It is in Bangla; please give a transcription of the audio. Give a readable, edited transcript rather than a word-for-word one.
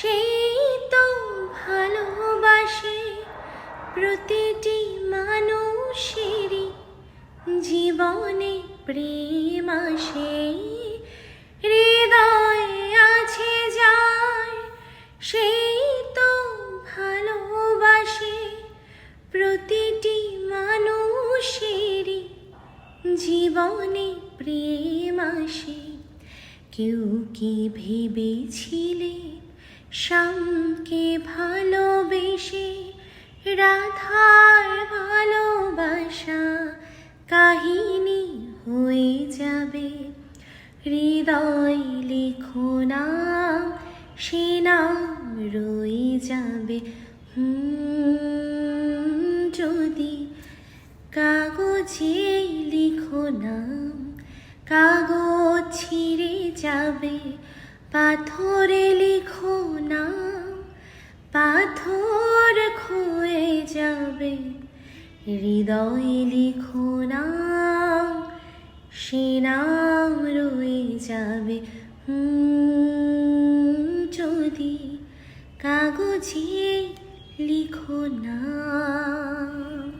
সেই তো ভালোবাসে প্রতিটি মানুষেরই জীবনে প্রেম আসে হৃদয়ে আছে যার সেই তো ভালোবাসে প্রতিটি মানুষেরই জীবনে প্রেম আসে। কেউ কি ভেবেছিলে শ্যামকে ভালোবেসে রাধার ভালোবাসা কাহিনী হয়ে যাবে? হৃদয় লেখো নাম, সে নাম রয়ে যাবে। যদি কাগজে লিখো নাম, কাগজ ছিঁড়ে যাবে। পাথরে লিখো নাম, পাথর ক্ষয়ে যাবে। হৃদয়ে লিখো নাম, সে নাম রয়ে যাবে। যদি কাগজে লিখো নাম।